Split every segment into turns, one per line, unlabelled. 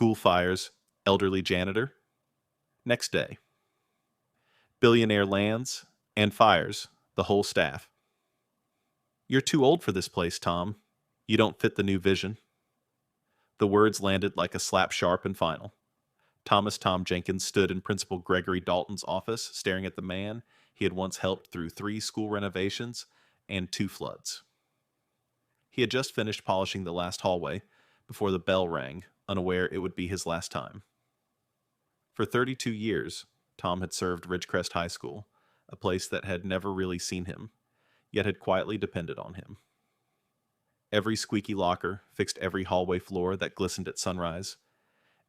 School fires elderly janitor. Next day, billionaire lands and fires the whole staff. You're too old for this place, Tom. You don't fit the new vision. The words landed like a slap sharp and final. Thomas Tom Jenkins stood in Principal Gregory Dalton's office, staring at the man he had once helped through 3 school renovations and 2 floods. He had just finished polishing the last hallway before the bell rang, unaware it would be his last time. For 32 years, Tom had served Ridgecrest High School, a place that had never really seen him, yet had quietly depended on him. Every squeaky locker fixed every hallway floor that glistened at sunrise.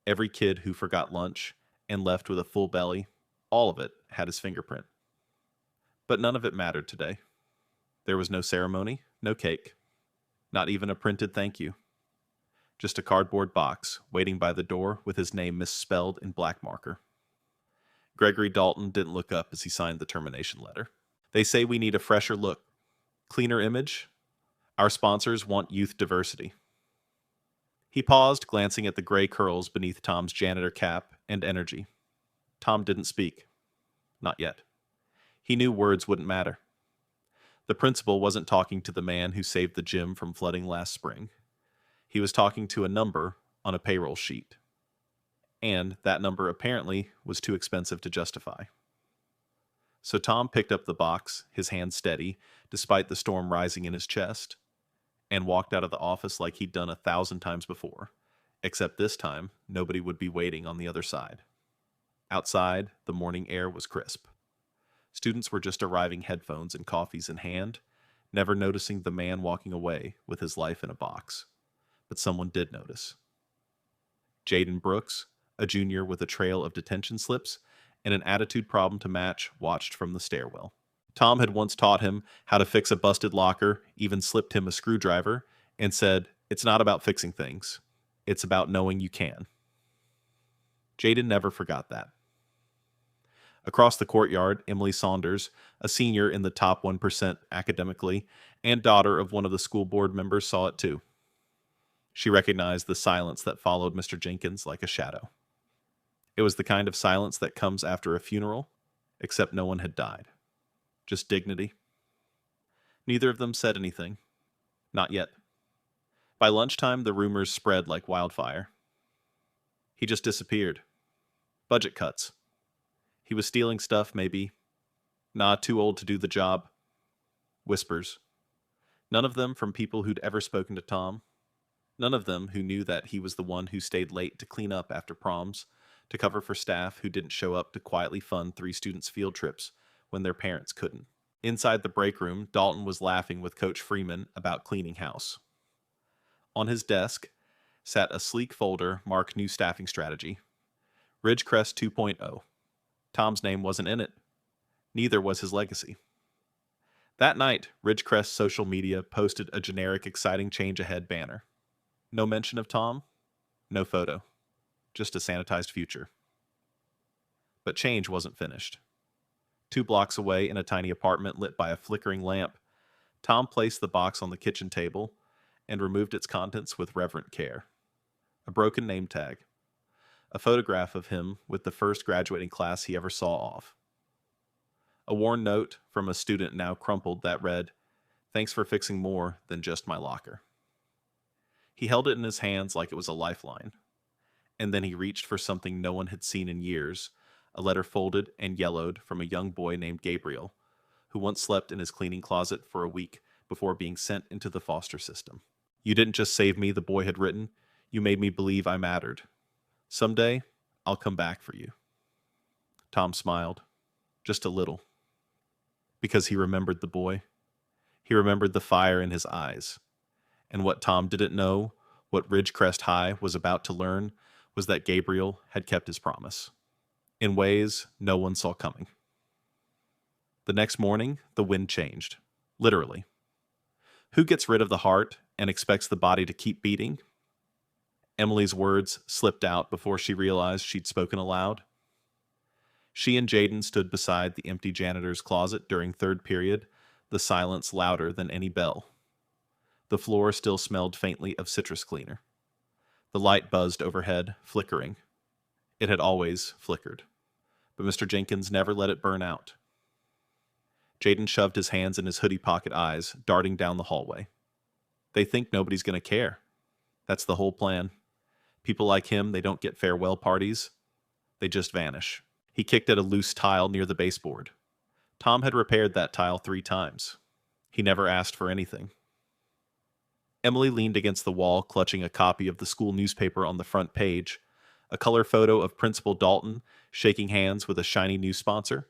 Every kid who forgot lunch and left with a full belly, all of it had his fingerprint. But none of it mattered today. There was no ceremony, no cake, not even a printed thank you. Just a cardboard box waiting by the door with his name misspelled in black marker. Gregory Dalton didn't look up as he signed the termination letter. They say we need a fresher look, cleaner image. Our sponsors want youth diversity. He paused, glancing at the gray curls beneath Tom's janitor cap and energy. Tom didn't speak. Not yet. He knew words wouldn't matter. The principal wasn't talking to the man who saved the gym from flooding last spring. He was talking to a number on a payroll sheet. And that number apparently was too expensive to justify. So Tom picked up the box, his hand steady, despite the storm rising in his chest, and walked out of the office like he'd done 1,000 times before, except this time nobody would be waiting on the other side. Outside, the morning air was crisp. Students were just arriving, headphones and coffees in hand, never noticing the man walking away with his life in a box. But someone did notice. Jaden Brooks, a junior with a trail of detention slips and an attitude problem to match, watched from the stairwell. Tom had once taught him how to fix a busted locker, even slipped him a screwdriver, and said, "It's not about fixing things. It's about knowing you can." Jaden never forgot that. Across the courtyard, Emily Saunders, a senior in the top 1% academically, and daughter of one of the school board members, saw it too. She recognized the silence that followed Mr. Jenkins like a shadow. It was the kind of silence that comes after a funeral, except no one had died. Just dignity. Neither of them said anything. Not yet. By lunchtime, the rumors spread like wildfire. He just disappeared. Budget cuts. He was stealing stuff, maybe. Nah, too old to do the job. Whispers. None of them from people who'd ever spoken to Tom. None of them who knew that he was the one who stayed late to clean up after proms, to cover for staff who didn't show up to quietly fund 3 students' field trips when their parents couldn't. Inside the break room, Dalton was laughing with Coach Freeman about cleaning house. On his desk sat a sleek folder marked New Staffing Strategy. Ridgecrest 2.0. Tom's name wasn't in it. Neither was his legacy. That night, Ridgecrest social media posted a generic exciting change ahead banner. No mention of Tom, no photo, just a sanitized future. But change wasn't finished. 2 blocks away in a tiny apartment lit by a flickering lamp, Tom placed the box on the kitchen table and removed its contents with reverent care. A broken name tag. A photograph of him with the first graduating class he ever saw off. A worn note from a student now crumpled that read, "Thanks for fixing more than just my locker." He held it in his hands like it was a lifeline, and then he reached for something no one had seen in years, a letter folded and yellowed from a young boy named Gabriel, who once slept in his cleaning closet for a week before being sent into the foster system. "You didn't just save me," the boy had written. "You made me believe I mattered. Someday, I'll come back for you." Tom smiled, just a little, because he remembered the boy. He remembered the fire in his eyes. And what Tom didn't know, what Ridgecrest High was about to learn, was that Gabriel had kept his promise, in ways no one saw coming. The next morning, the wind changed, literally. Who gets rid of the heart and expects the body to keep beating? Emily's words slipped out before she realized she'd spoken aloud. She and Jaden stood beside the empty janitor's closet during third period, the silence louder than any bell. The floor still smelled faintly of citrus cleaner. The light buzzed overhead, flickering. It had always flickered, but Mr. Jenkins never let it burn out. Jaden shoved his hands in his hoodie pocket eyes, darting down the hallway. They think nobody's going to care. That's the whole plan. People like him, they don't get farewell parties. They just vanish. He kicked at a loose tile near the baseboard. Tom had repaired that tile 3 times. He never asked for anything. Emily leaned against the wall, clutching a copy of the school newspaper on the front page, a color photo of Principal Dalton shaking hands with a shiny new sponsor,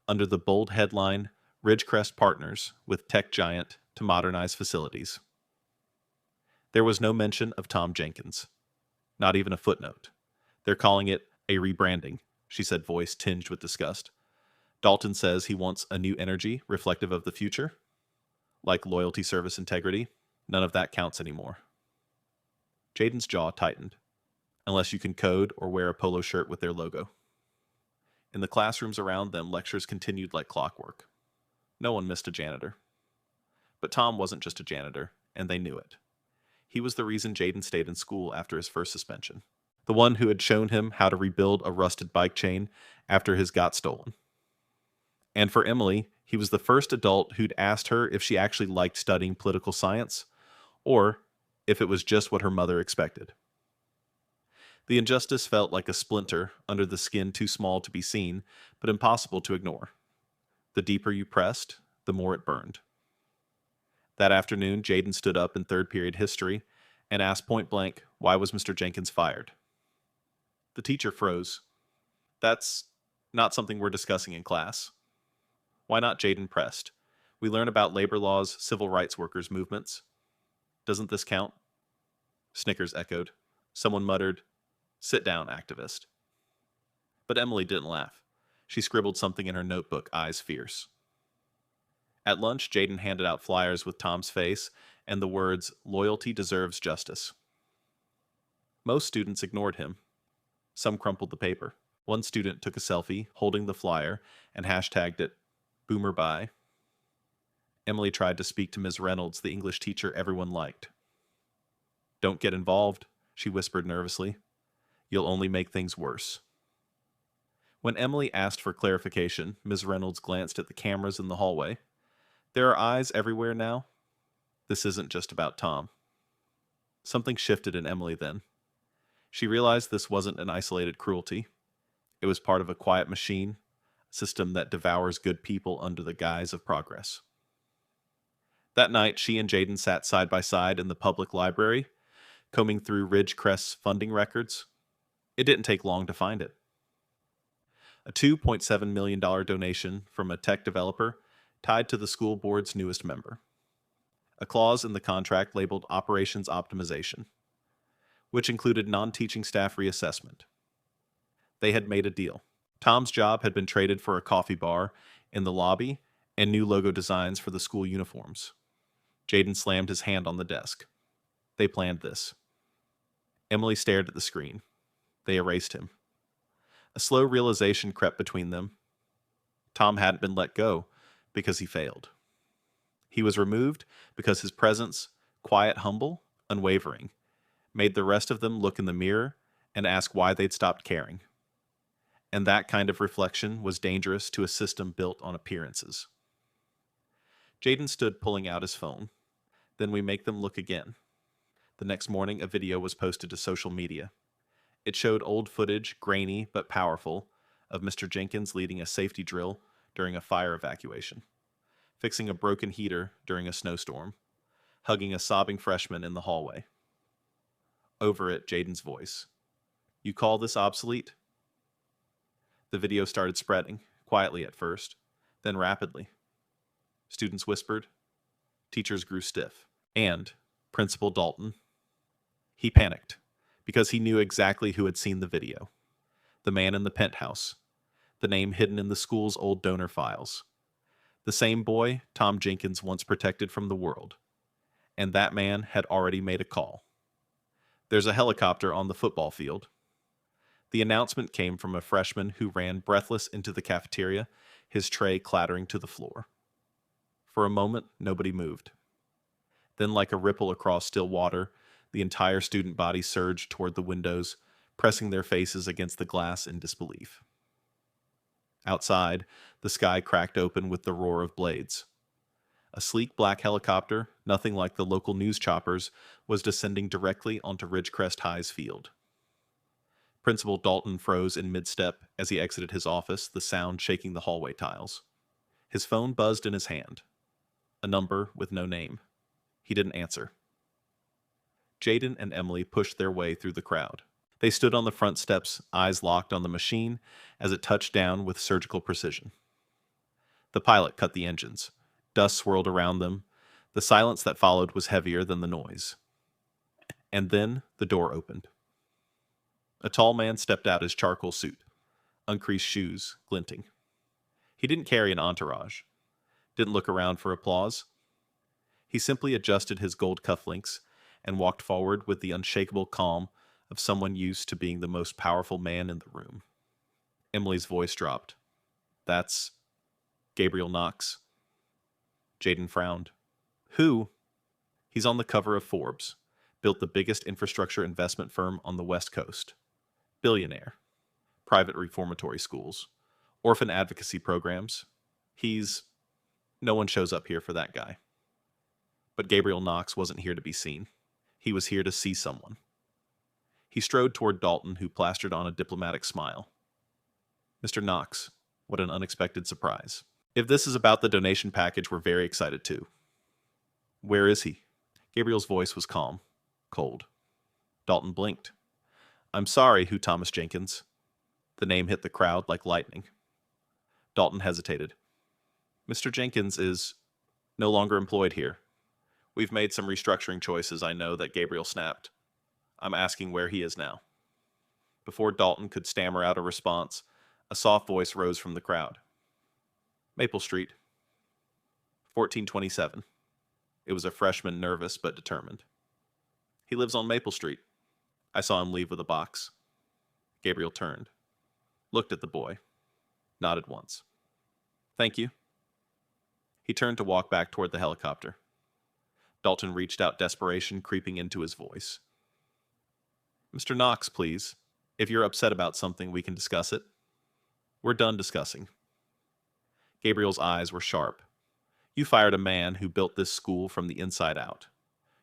under the bold headline, Ridgecrest Partners with Tech Giant to Modernize Facilities. There was no mention of Tom Jenkins. Not even a footnote. They're calling it a rebranding, she said, voice tinged with disgust. Dalton says he wants a new energy reflective of the future. Like loyalty, service, integrity. None of that counts anymore. Jaden's jaw tightened. Unless you can code or wear a polo shirt with their logo. In the classrooms around them, lectures continued like clockwork. No one missed a janitor. But Tom wasn't just a janitor, and they knew it. He was the reason Jaden stayed in school after his first suspension. The one who had shown him how to rebuild a rusted bike chain after his got stolen. And for Emily, he was the first adult who'd asked her if she actually liked studying political science, or if it was just what her mother expected. The injustice felt like a splinter under the skin, too small to be seen, but impossible to ignore. The deeper you pressed, the more it burned. That afternoon, Jaden stood up in third period history and asked point blank, why was Mr. Jenkins fired? The teacher froze. That's not something we're discussing in class. Why not? Jaden pressed. We learn about labor laws, civil rights workers' movements. Doesn't this count? Snickers echoed. Someone muttered, sit down, activist. But Emily didn't laugh. She scribbled something in her notebook, eyes fierce. At lunch, Jaden handed out flyers with Tom's face and the words, loyalty deserves justice. Most students ignored him. Some crumpled the paper. One student took a selfie, holding the flyer, and hashtagged it, BoomerBye. Emily tried to speak to Ms. Reynolds, the English teacher everyone liked. Don't get involved, she whispered nervously. You'll only make things worse. When Emily asked for clarification, Ms. Reynolds glanced at the cameras in the hallway. There are eyes everywhere now. This isn't just about Tom. Something shifted in Emily then. She realized this wasn't an isolated cruelty. It was part of a quiet machine, a system that devours good people under the guise of progress. That night, she and Jaden sat side by side in the public library, combing through Ridgecrest's funding records. It didn't take long to find it. A $2.7 million donation from a tech developer tied to the school board's newest member. A clause in the contract labeled Operations Optimization, which included non-teaching staff reassessment. They had made a deal. Tom's job had been traded for a coffee bar in the lobby and new logo designs for the school uniforms. Jaden slammed his hand on the desk. They planned this. Emily stared at the screen. They erased him. A slow realization crept between them. Tom hadn't been let go because he failed. He was removed because his presence, quiet, humble, unwavering, made the rest of them look in the mirror and ask why they'd stopped caring. And that kind of reflection was dangerous to a system built on appearances. Jaden stood pulling out his phone. Then we make them look again. The next morning, a video was posted to social media. It showed old footage, grainy but powerful, of Mr. Jenkins leading a safety drill during a fire evacuation, fixing a broken heater during a snowstorm, hugging a sobbing freshman in the hallway. Over it, Jaden's voice. You call this obsolete? The video started spreading, quietly at first, then rapidly. Students whispered. Teachers grew stiff. And Principal Dalton. He panicked, because he knew exactly who had seen the video. The man in the penthouse. The name hidden in the school's old donor files. The same boy Tom Jenkins once protected from the world. And that man had already made a call. There's a helicopter on the football field. The announcement came from a freshman who ran breathless into the cafeteria, his tray clattering to the floor. For a moment, nobody moved. Then, like a ripple across still water, The entire student body surged toward the windows, pressing their faces against the glass in disbelief. Outside, the sky cracked open with the roar of blades. A sleek black helicopter, nothing like the local news choppers, was descending directly onto Ridgecrest High's field. Principal Dalton froze in mid-step as he exited his office, the sound shaking the hallway tiles. His phone buzzed in his hand. A number with no name. He didn't answer. Jaden and Emily pushed their way through the crowd. They stood on the front steps, eyes locked on the machine as it touched down with surgical precision. The pilot cut the engines. Dust swirled around them. The silence that followed was heavier than the noise. And then the door opened. A tall man stepped out his charcoal suit, uncreased shoes glinting. He didn't carry an entourage, didn't look around for applause. He simply adjusted his gold cufflinks and walked forward with the unshakable calm of someone used to being the most powerful man in the room. Emily's voice dropped. "That's Gabriel Knox." Jaden frowned. "Who?" "He's on the cover of Forbes. Built the biggest infrastructure investment firm on the West Coast. Billionaire. Private reformatory schools. Orphan advocacy programs. No one shows up here for that guy." But Gabriel Knox wasn't here to be seen. He was here to see someone. He strode toward Dalton, who plastered on a diplomatic smile. "Mr. Knox, what an unexpected surprise. If this is about the donation package, we're very excited too." "Where is he?" Gabriel's voice was calm, cold. Dalton blinked. "I'm sorry, Hugh Thomas Jenkins." The name hit the crowd like lightning. Dalton hesitated. "Mr. Jenkins is no longer employed here. We've made some restructuring choices, I know," that Gabriel snapped. "I'm asking where he is now." Before Dalton could stammer out a response, a soft voice rose from the crowd. "Maple Street. 1427. It was a freshman, nervous but determined. "He lives on Maple Street. I saw him leave with a box." Gabriel turned, looked at the boy, nodded once. "Thank you." He turned to walk back toward the helicopter. Dalton reached out, desperation creeping into his voice. "Mr. Knox, please. If you're upset about something, we can discuss it." "We're done discussing." Gabriel's eyes were sharp. "You fired a man who built this school from the inside out.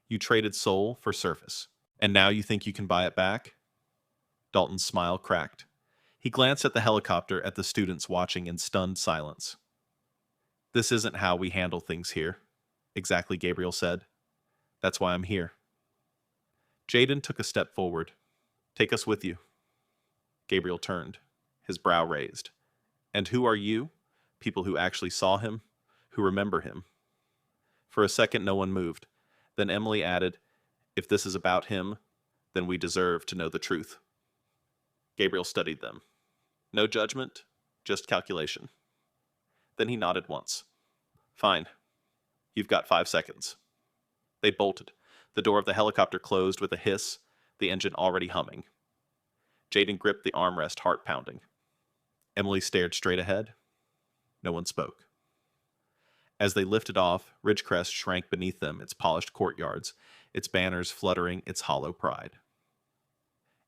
You traded soul for surface. And now you think you can buy it back?" Dalton's smile cracked. He glanced at the helicopter, at the students watching in stunned silence. "This isn't how we handle things here." "Exactly," Gabriel said. "That's why I'm here." Jaden took a step forward. "Take us with you." Gabriel turned, his brow raised. "And who are you?" People who actually saw him, who remember him. For a second, no one moved. Then Emily added, "If this is about him, then we deserve to know the truth." Gabriel studied them. No judgment, just calculation. Then he nodded once. "Fine. You've got 5 seconds." They bolted. The door of the helicopter closed with a hiss, the engine already humming. Jaden gripped the armrest, heart pounding. Emily stared straight ahead. No one spoke. As they lifted off, Ridgecrest shrank beneath them, its polished courtyards, its banners fluttering its hollow pride.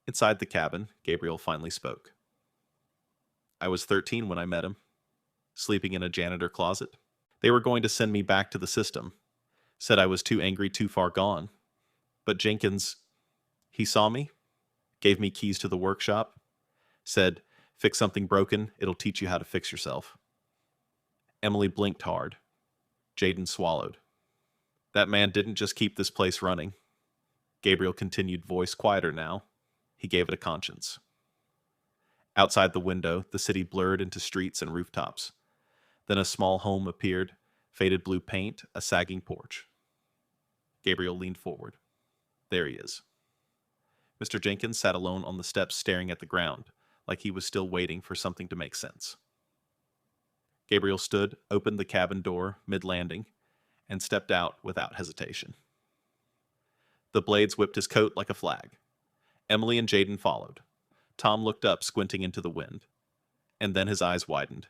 Inside the cabin, Gabriel finally spoke. "I was 13 when I met him, sleeping in a janitor closet. They were going to send me back to the system. Said I was too angry, too far gone. But Jenkins, he saw me, gave me keys to the workshop, said, 'Fix something broken, it'll teach you how to fix yourself.'" Emily blinked hard. Jaden swallowed. "That man didn't just keep this place running." Gabriel continued, voice quieter now. He gave it a conscience. Outside the window, the city blurred into streets and rooftops. Then a small home appeared, faded blue paint, a sagging porch. Gabriel leaned forward. "There he is." Mr. Jenkins sat alone on the steps, staring at the ground, like he was still waiting for something to make sense. Gabriel stood, opened the cabin door mid-landing, and stepped out without hesitation. The blades whipped his coat like a flag. Emily and Jaden followed. Tom looked up, squinting into the wind. And then his eyes widened.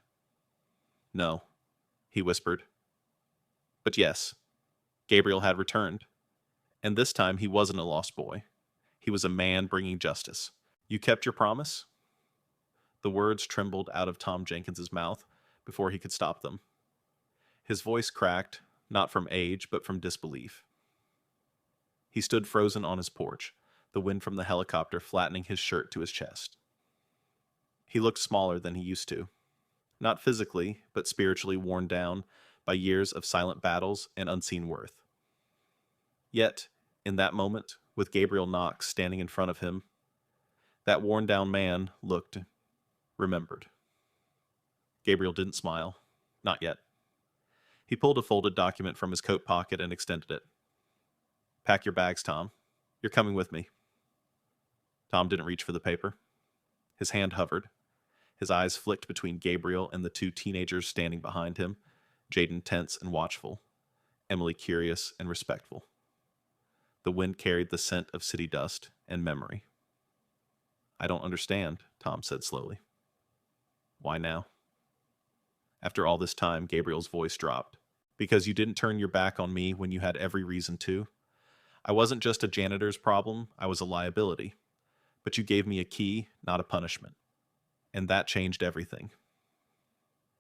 "No," he whispered. But yes, Gabriel had returned. And this time he wasn't a lost boy. He was a man bringing justice. You kept your promise? The words trembled out of Tom Jenkins's mouth before he could stop them. His voice cracked, not from age, but from disbelief. He stood frozen on his porch, the wind from the helicopter flattening his shirt to his chest. He looked smaller than he used to. Not physically, but spiritually worn down by years of silent battles and unseen worth. Yet, in that moment, with Gabriel Knox standing in front of him, that worn-down man looked remembered. Gabriel didn't smile. Not yet. He pulled a folded document from his coat pocket and extended it. Pack your bags, Tom. You're coming with me. Tom didn't reach for the paper. His hand hovered. His eyes flicked between Gabriel and the two teenagers standing behind him, Jaden tense and watchful, Emily curious and respectful. The wind carried the scent of city dust and memory. I don't understand, Tom said slowly. Why now? After all this time, Gabriel's voice dropped. Because you didn't turn your back on me when you had every reason to. I wasn't just a janitor's problem, I was a liability. But you gave me a key, not a punishment. And that changed everything.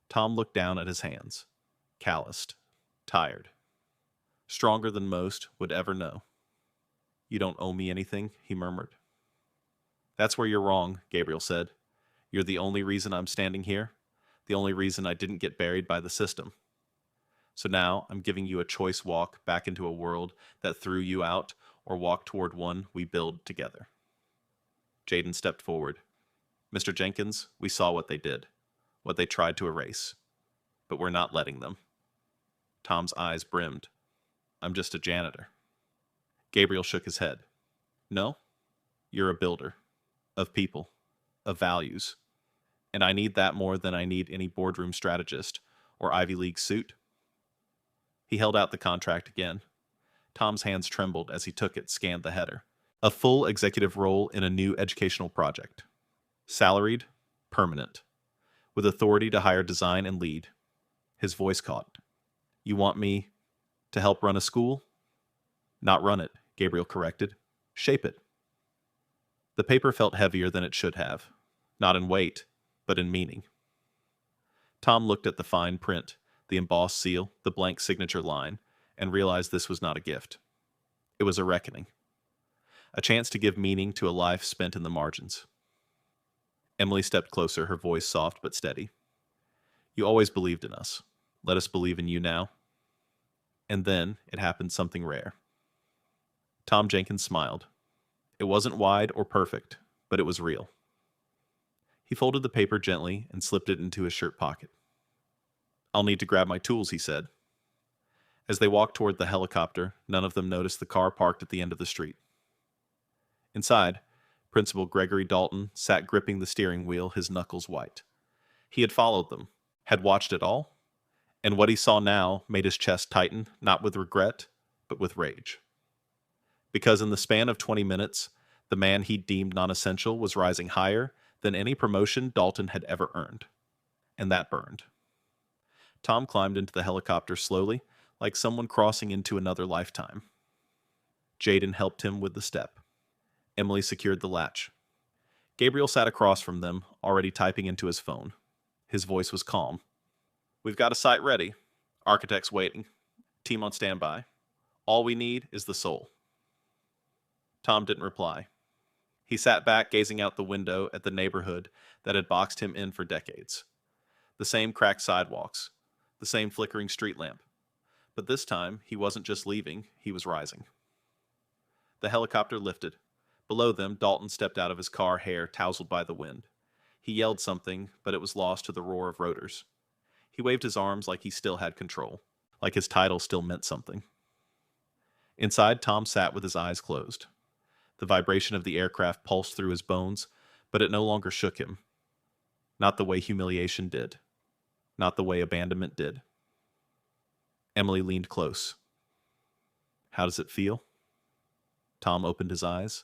Tom looked down at his hands. Calloused. Tired. Stronger than most would ever know. You don't owe me anything, he murmured. That's where you're wrong, Gabriel said. You're the only reason I'm standing here. The only reason I didn't get buried by the system. So now I'm giving you a choice walk back into a world that threw you out or walk toward one we build together. Jaden stepped forward. Mr. Jenkins, we saw what they did, what they tried to erase. But we're not letting them. Tom's eyes brimmed. I'm just a janitor. Gabriel shook his head. No, you're a builder. Of people. Of values. And I need that more than I need any boardroom strategist or Ivy League suit. He held out the contract again. Tom's hands trembled as he took it, scanned the header. A full executive role in a new educational project. Salaried, permanent. With authority to hire design and lead. His voice caught. You want me to help run a school? Not run it, Gabriel corrected. Shape it. The paper felt heavier than it should have. Not in weight, but in meaning. Tom looked at the fine print, the embossed seal, the blank signature line, and realized this was not a gift. It was a reckoning. A chance to give meaning to a life spent in the margins. Emily stepped closer, her voice soft but steady. You always believed in us. Let us believe in you now. And then it happened something rare. Tom Jenkins smiled. It wasn't wide or perfect, but it was real. He folded the paper gently and slipped it into his shirt pocket. I'll need to grab my tools, he said. As they walked toward the helicopter, none of them noticed the car parked at the end of the street. Inside, Principal Gregory Dalton sat gripping the steering wheel, his knuckles white. He had followed them, had watched it all, and what he saw now made his chest tighten, not with regret, but with rage. Because in the span of 20 minutes, the man he deemed non-essential was rising higher than any promotion Dalton had ever earned. And that burned. Tom climbed into the helicopter slowly, like someone crossing into another lifetime. Jaden helped him with the step. Emily secured the latch. Gabriel sat across from them, already typing into his phone. His voice was calm. We've got a site ready. Architects waiting. Team on standby. All we need is the soul. Tom didn't reply. He sat back, gazing out the window at the neighborhood that had boxed him in for decades. The same cracked sidewalks. The same flickering street lamp. But this time, he wasn't just leaving, he was rising. The helicopter lifted. Below them, Dalton stepped out of his car, hair tousled by the wind. He yelled something, but it was lost to the roar of rotors. He waved his arms like he still had control, like his title still meant something. Inside, Tom sat with his eyes closed. The vibration of the aircraft pulsed through his bones, but it no longer shook him. Not the way humiliation did. Not the way abandonment did. Emily leaned close. How does it feel? Tom opened his eyes.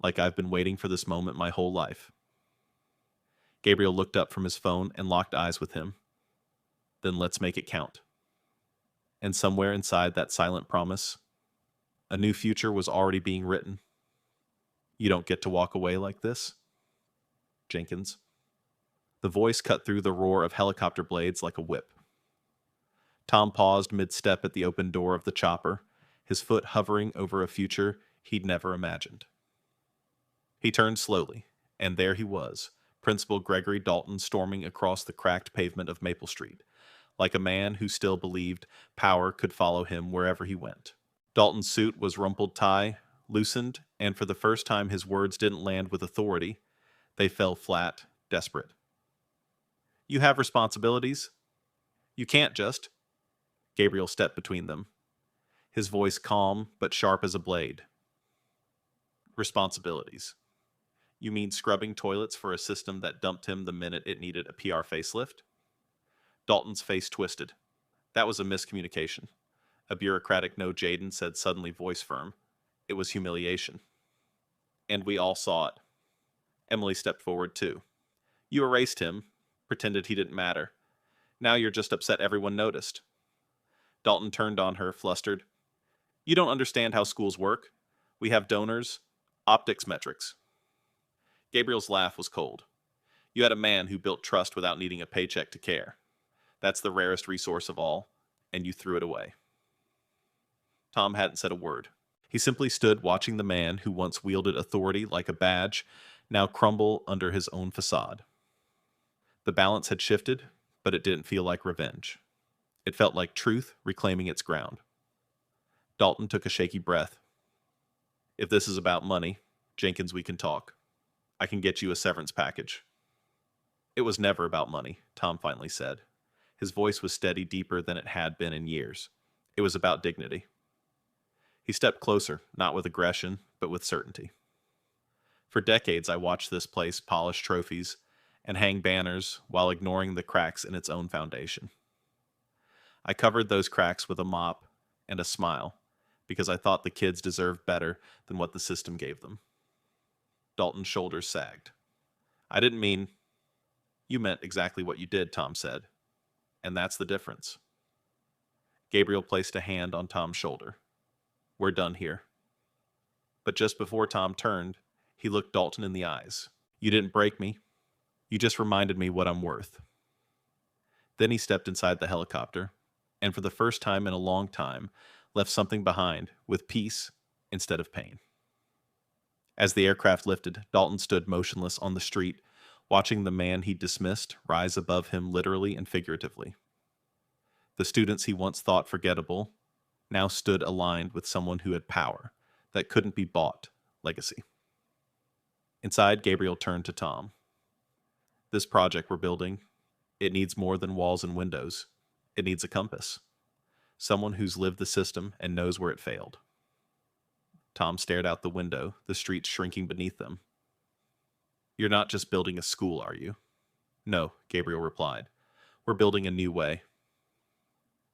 Like I've been waiting for this moment my whole life. Gabriel looked up from his phone and locked eyes with him. Then let's make it count. And somewhere inside that silent promise, A new future was already being written. You don't get to walk away like this, Jenkins. The voice cut through the roar of helicopter blades like a whip. Tom paused mid-step at the open door of the chopper, his foot hovering over a future he'd never imagined. He turned slowly, and there he was, Principal Gregory Dalton storming across the cracked pavement of Maple Street, like a man who still believed power could follow him wherever he went. Dalton's suit was rumpled tie, loosened, and for the first time his words didn't land with authority. They fell flat, desperate. You have responsibilities. You can't just... Gabriel stepped between them, his voice calm but sharp as a blade. Responsibilities. You mean scrubbing toilets for a system that dumped him the minute it needed a PR facelift? Dalton's face twisted. That was a miscommunication. A bureaucratic no, Jaden said, suddenly voice firm. It was humiliation. And we all saw it. Emily stepped forward too. You erased him, pretended he didn't matter. Now you're just upset everyone noticed. Dalton turned on her, flustered. You don't understand how schools work. We have donors, optics metrics. Gabriel's laugh was cold. You had a man who built trust without needing a paycheck to care. That's the rarest resource of all, and you threw it away. Tom hadn't said a word. He simply stood watching the man who once wielded authority like a badge now crumble under his own facade. The balance had shifted, but it didn't feel like revenge. It felt like truth reclaiming its ground. Dalton took a shaky breath. If this is about money, Jenkins, we can talk. I can get you a severance package. It was never about money, Tom finally said. His voice was steady, deeper than it had been in years. It was about dignity. He stepped closer, not with aggression, but with certainty. For decades, I watched this place polish trophies and hang banners while ignoring the cracks in its own foundation. I covered those cracks with a mop and a smile because I thought the kids deserved better than what the system gave them. Dalton's shoulders sagged. I didn't mean... You meant exactly what you did, Tom said. And that's the difference. Gabriel placed a hand on Tom's shoulder. We're done here. But just before Tom turned, he looked Dalton in the eyes. You didn't break me. You just reminded me what I'm worth. Then he stepped inside the helicopter, and for the first time in a long time, left something behind with peace instead of pain. As the aircraft lifted, Dalton stood motionless on the street, watching the man he dismissed rise above him literally and figuratively. The students he once thought forgettable now stood aligned with someone who had power that couldn't be bought, legacy. Inside, Gabriel turned to Tom. This project we're building, it needs more than walls and windows. It needs a compass. Someone who's lived the system and knows where it failed. Tom stared out the window, the streets shrinking beneath them. You're not just building a school, are you? No, Gabriel replied. We're building a new way.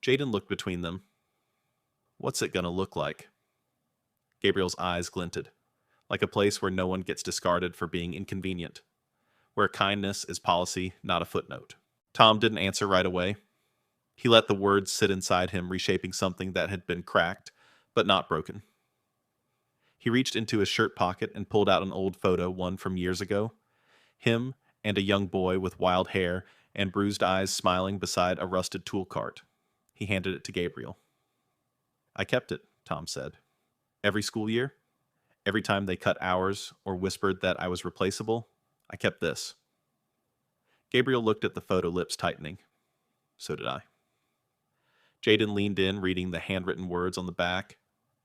Jaden looked between them. What's it gonna look like? Gabriel's eyes glinted, like a place where no one gets discarded for being inconvenient, where kindness is policy, not a footnote. Tom didn't answer right away. He let the words sit inside him, reshaping something that had been cracked, but not broken. He reached into his shirt pocket and pulled out an old photo, one from years ago. Him and a young boy with wild hair and bruised eyes smiling beside a rusted tool cart. He handed it to Gabriel. I kept it, Tom said. Every school year, every time they cut hours or whispered that I was replaceable, I kept this. Gabriel looked at the photo, lips tightening. So did I. Jaden leaned in, reading the handwritten words on the back.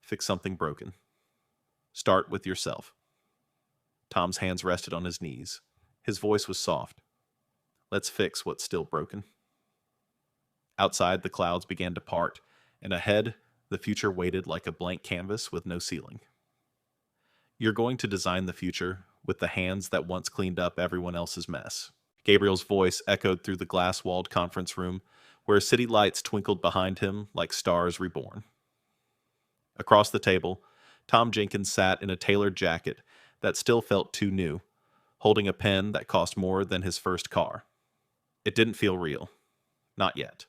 Fix something broken. Start with yourself. Tom's hands rested on his knees. His voice was soft. Let's fix what's still broken. Outside, the clouds began to part, and ahead, the future waited like a blank canvas with no ceiling. You're going to design the future with the hands that once cleaned up everyone else's mess. Gabriel's voice echoed through the glass-walled conference room, where city lights twinkled behind him like stars reborn. Across the table, Tom Jenkins sat in a tailored jacket that still felt too new, holding a pen that cost more than his first car. It didn't feel real. Not yet.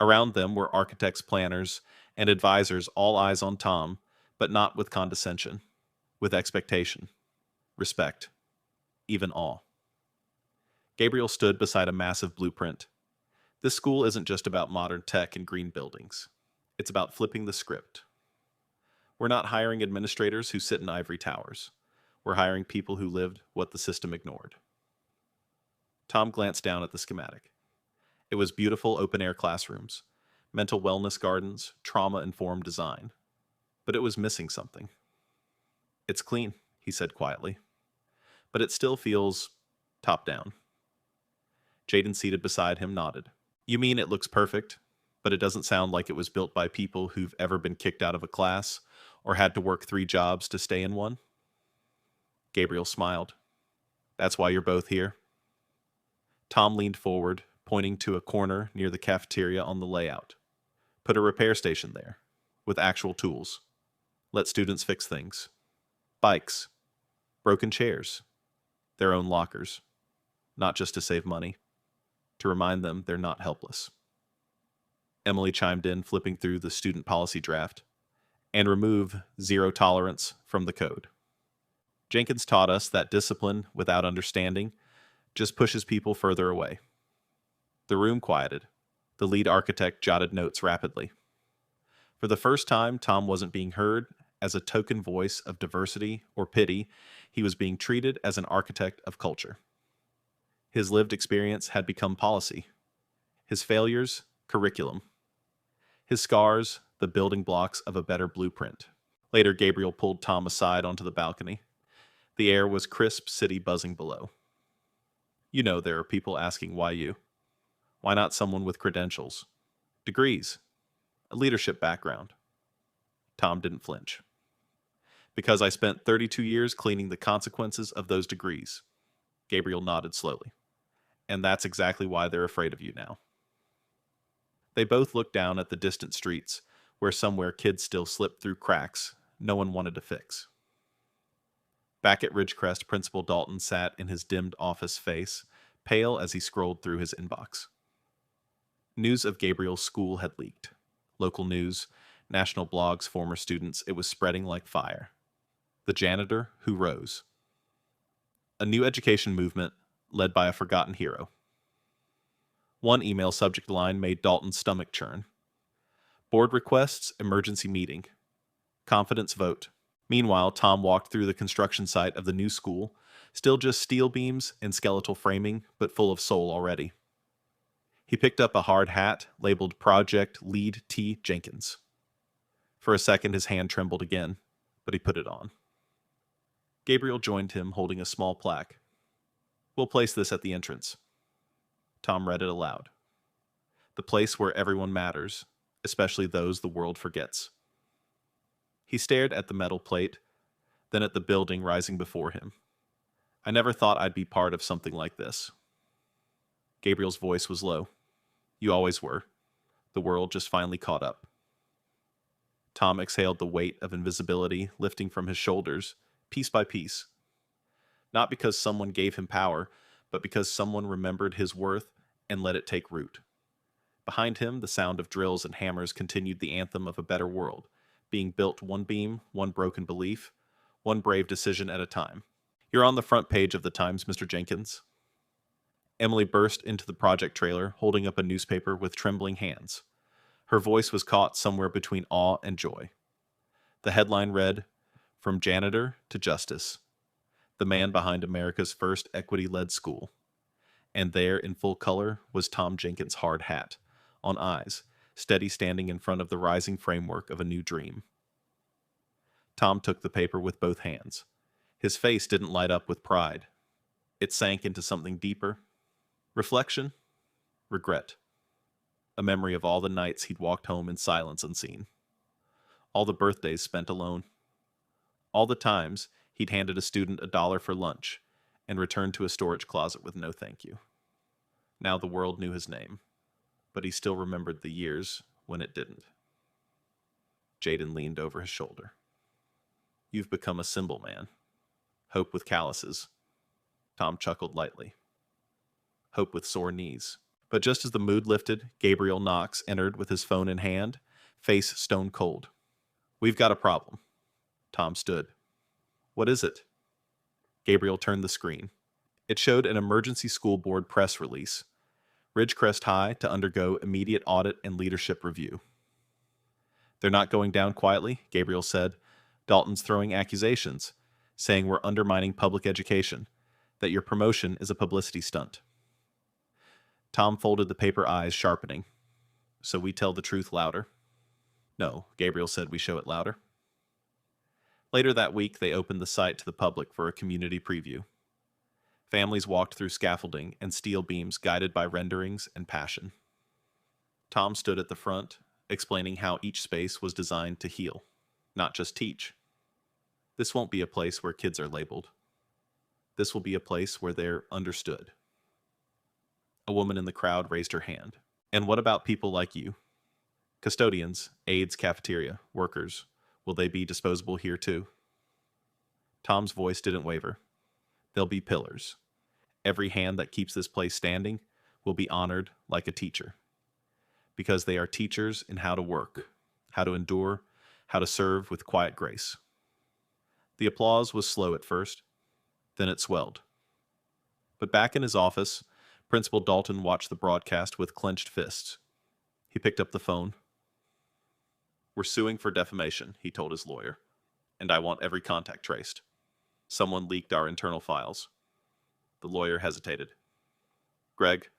Around them were architects, planners, and advisors all eyes on Tom, but not with condescension, with expectation, respect, even awe. Gabriel stood beside a massive blueprint. This school isn't just about modern tech and green buildings. It's about flipping the script. We're not hiring administrators who sit in ivory towers. We're hiring people who lived what the system ignored. Tom glanced down at the schematic. It was beautiful open-air classrooms, mental wellness gardens, trauma-informed design. But it was missing something. It's clean, he said quietly. But it still feels top-down. Jaden, seated beside him, nodded. You mean it looks perfect, but it doesn't sound like it was built by people who've ever been kicked out of a class or had to work 3 jobs to stay in one? Gabriel smiled. That's why you're both here. Tom leaned forward, pointing to a corner near the cafeteria on the layout. Put a repair station there, with actual tools. Let students fix things. Bikes. Broken chairs. Their own lockers. Not just to save money. To remind them they're not helpless. Emily chimed in, flipping through the student policy draft. And remove zero tolerance from the code. Jenkins taught us that discipline without understanding just pushes people further away. The room quieted. The lead architect jotted notes rapidly. For the first time, Tom wasn't being heard as a token voice of diversity or pity. He was being treated as an architect of culture. His lived experience had become policy. His failures, curriculum. His scars, the building blocks of a better blueprint. Later, Gabriel pulled Tom aside onto the balcony. The air was crisp, city buzzing below. You know there are people asking why you. Why not someone with credentials? Degrees. A leadership background. Tom didn't flinch. Because I spent 32 years cleaning the consequences of those degrees. Gabriel nodded slowly. And that's exactly why they're afraid of you now. They both looked down at the distant streets, where somewhere kids still slipped through cracks no one wanted to fix. Back at Ridgecrest, Principal Dalton sat in his dimmed office face, pale as he scrolled through his inbox. News of Gabriel's school had leaked. Local news, national blogs, former students, it was spreading like fire. The janitor who rose. A new education movement led by a forgotten hero. One email subject line made Dalton's stomach churn. Board requests, emergency meeting. Confidence vote. Meanwhile, Tom walked through the construction site of the new school, still just steel beams and skeletal framing, but full of soul already. He picked up a hard hat labeled Project Lead T. Jenkins. For a second, his hand trembled again, but he put it on. Gabriel joined him, holding a small plaque. We'll place this at the entrance. Tom read it aloud. The place where everyone matters, especially those the world forgets. He stared at the metal plate, then at the building rising before him. I never thought I'd be part of something like this. Gabriel's voice was low. You always were. The world just finally caught up. Tom exhaled the weight of invisibility lifting from his shoulders, piece by piece. Not because someone gave him power, but because someone remembered his worth and let it take root. Behind him, the sound of drills and hammers continued the anthem of a better world, being built one beam, one broken belief, one brave decision at a time. You're on the front page of the Times, Mr. Jenkins. Emily burst into the project trailer, holding up a newspaper with trembling hands. Her voice was caught somewhere between awe and joy. The headline read, From Janitor to Justice. The man behind America's first equity-led school. And there, in full color, was Tom Jenkins' hard hat, on eyes, steady standing in front of the rising framework of a new dream. Tom took the paper with both hands. His face didn't light up with pride. It sank into something deeper. Reflection? Regret. A memory of all the nights he'd walked home in silence unseen. All the birthdays spent alone. All the times he'd handed a student $1 for lunch and returned to a storage closet with no thank you. Now the world knew his name, but he still remembered the years when it didn't. Jaden leaned over his shoulder. You've become a symbol, man. Hope with calluses. Tom chuckled lightly. Hope with sore knees. But just as the mood lifted, Gabriel Knox entered with his phone in hand, face stone cold. "We've got a problem." Tom stood. "What is it?" Gabriel turned the screen. It showed an emergency school board press release. Ridgecrest High to undergo immediate audit and leadership review. "They're not going down quietly," Gabriel said. "Dalton's throwing accusations, saying we're undermining public education, that your promotion is a publicity stunt." Tom folded the paper eyes, sharpening. "So we tell the truth louder?" "No," Gabriel said, "we show it louder." Later that week, they opened the site to the public for a community preview. Families walked through scaffolding and steel beams guided by renderings and passion. Tom stood at the front, explaining how each space was designed to heal, not just teach. "This won't be a place where kids are labeled. This will be a place where they're understood." A woman in the crowd raised her hand. "And what about people like you? Custodians, aides, cafeteria, workers. Will they be disposable here too?" Tom's voice didn't waver. "They'll be pillars. Every hand that keeps this place standing will be honored like a teacher. Because they are teachers in how to work, how to endure, how to serve with quiet grace." The applause was slow at first. Then it swelled. But back in his office, Principal Dalton watched the broadcast with clenched fists. He picked up the phone. "We're suing for defamation," he told his lawyer, "and I want every contact traced. Someone leaked our internal files." The lawyer hesitated. "Greg,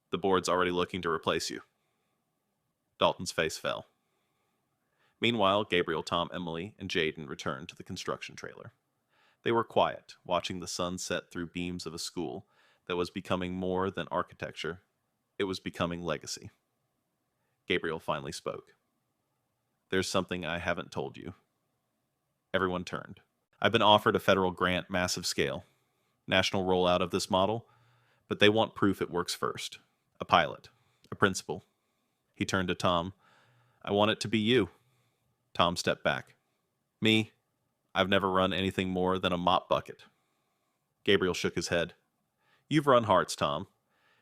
the board's already looking to replace you." Dalton's face fell. Meanwhile, Gabriel, Tom, Emily, and Jaden returned to the construction trailer. They were quiet, watching the sun set through beams of a school that was becoming more than architecture. It was becoming legacy. Gabriel finally spoke. "There's something I haven't told you." Everyone turned. "I've been offered a federal grant, massive scale. National rollout of this model, but they want proof it works first. A pilot. A principal." He turned to Tom. "I want it to be you." Tom stepped back. "Me? I've never run anything more than a mop bucket." Gabriel shook his head. "You've run hearts, Tom.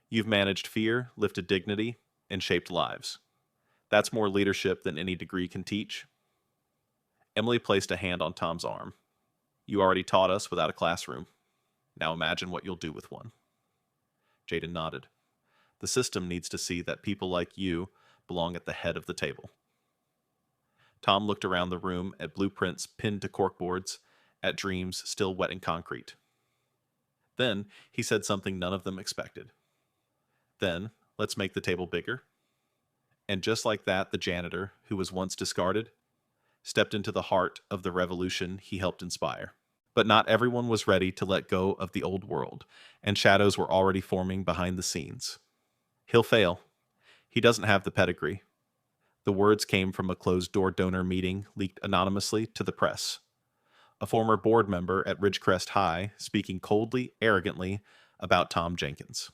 You've managed fear, lifted dignity, and shaped lives. That's more leadership than any degree can teach." Emily placed a hand on Tom's arm. "You already taught us without a classroom. Now imagine what you'll do with one." Jaden nodded. "The system needs to see that people like you belong at the head of the table." Tom looked around the room at blueprints pinned to corkboards, at dreams still wet in concrete. Then he said something none of them expected. "Then, let's make the table bigger." And just like that, the janitor, who was once discarded, stepped into the heart of the revolution he helped inspire. But not everyone was ready to let go of the old world, and shadows were already forming behind the scenes. "He'll fail. He doesn't have the pedigree." The words came from a closed-door donor meeting leaked anonymously to the press. A former board member at Ridgecrest High speaking coldly, arrogantly about Tom Jenkins.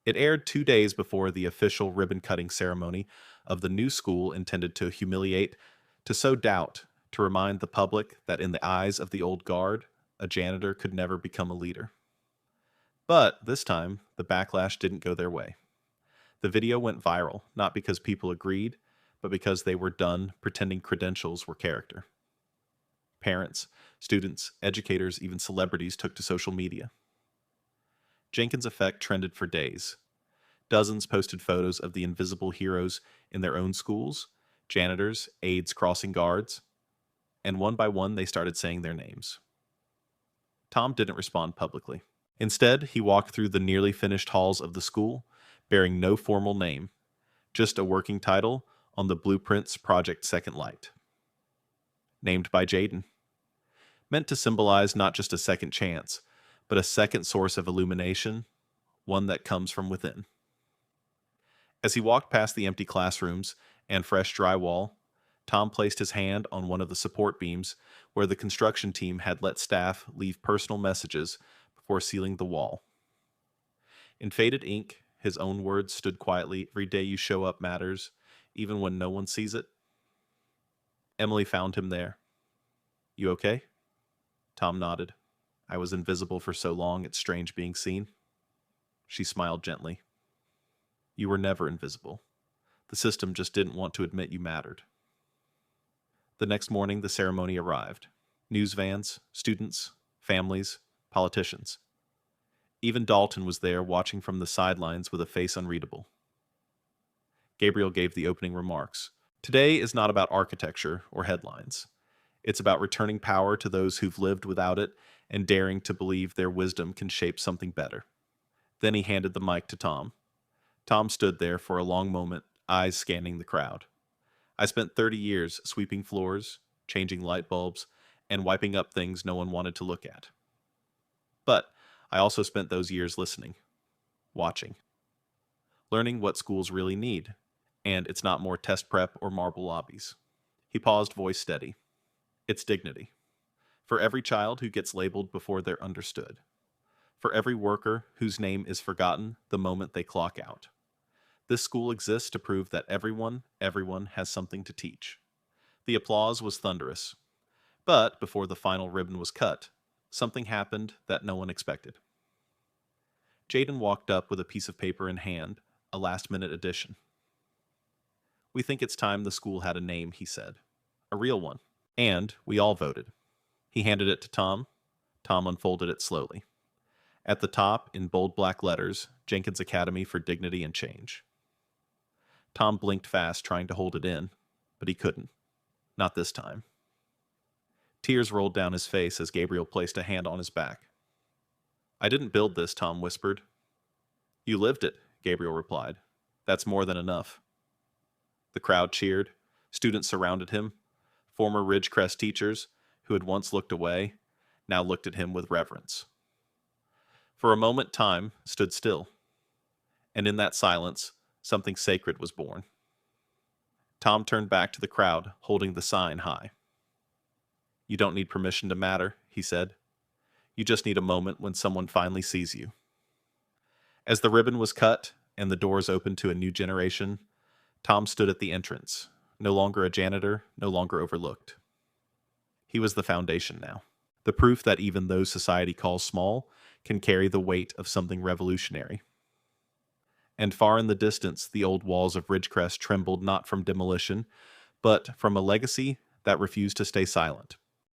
It aired 2 days before the official ribbon-cutting ceremony of the new school intended to humiliate, to sow doubt, to remind the public that in the eyes of the old guard, a janitor could never become a leader. But this time, the backlash didn't go their way. The video went viral, not because people agreed, but because they were done pretending credentials were character. Parents, students, educators, even celebrities took to social media. Jenkins' effect trended for days. Dozens posted photos of the invisible heroes in their own schools, janitors, aides crossing guards, and one by one they started saying their names. Tom didn't respond publicly. Instead, he walked through the nearly finished halls of the school, bearing no formal name, just a working title on the blueprint's Project Second Light. Named by Jaden. Meant to symbolize not just a second chance, but a second source of illumination, one that comes from within. As he walked past the empty classrooms and fresh drywall, Tom placed his hand on one of the support beams where the construction team had let staff leave personal messages before sealing the wall. In faded ink, his own words stood quietly, "Every day you show up matters, even when no one sees it." Emily found him there. "You okay?" Tom nodded. "I was invisible for so long, it's strange being seen." She smiled gently. "You were never invisible. The system just didn't want to admit you mattered. The next morning, the ceremony arrived. News vans, students, families, politicians. Even Dalton was there, watching from the sidelines with a face unreadable. Gabriel gave the opening remarks. Today is not about architecture or headlines. It's about returning power to those who've lived without it and daring to believe their wisdom can shape something better. Then he handed the mic to Tom. Tom stood there for a long moment, eyes scanning the crowd. I spent 30 years sweeping floors, changing light bulbs, and wiping up things no one wanted to look at. But I also spent those years listening, watching, learning what schools really need, and it's not more test prep or marble lobbies. He paused, voice steady. It's dignity. For every child who gets labeled before they're understood. For every worker whose name is forgotten the moment they clock out. This school exists to prove that everyone has something to teach. The applause was thunderous. But before the final ribbon was cut, something happened that no one expected. Jaden walked up with a piece of paper in hand, a last-minute addition. We think it's time the school had a name, he said. A real one. And we all voted. He handed it to Tom. Tom unfolded it slowly. At the top, in bold black letters, Jenkins Academy for Dignity and Change. Tom blinked fast, trying to hold it in, but he couldn't. Not this time. Tears rolled down his face as Gabriel placed a hand on his back. I didn't build this, Tom whispered. You lived it, Gabriel replied. That's more than enough. The crowd cheered. Students surrounded him. Former Ridgecrest teachers, who had once looked away, now looked at him with reverence. For a moment, time stood still. And in that silence, something sacred was born. Tom turned back to the crowd, holding the sign high. You don't need permission to matter, he said. You just need a moment when someone finally sees you. As the ribbon was cut and the doors opened to a new generation, Tom stood at the entrance, no longer a janitor, no longer overlooked. He was the foundation now, the proof that even those society calls small can carry the weight of something revolutionary. And far in the distance, the old walls of Ridgecrest trembled not from demolition, but from a legacy that refused to stay silent.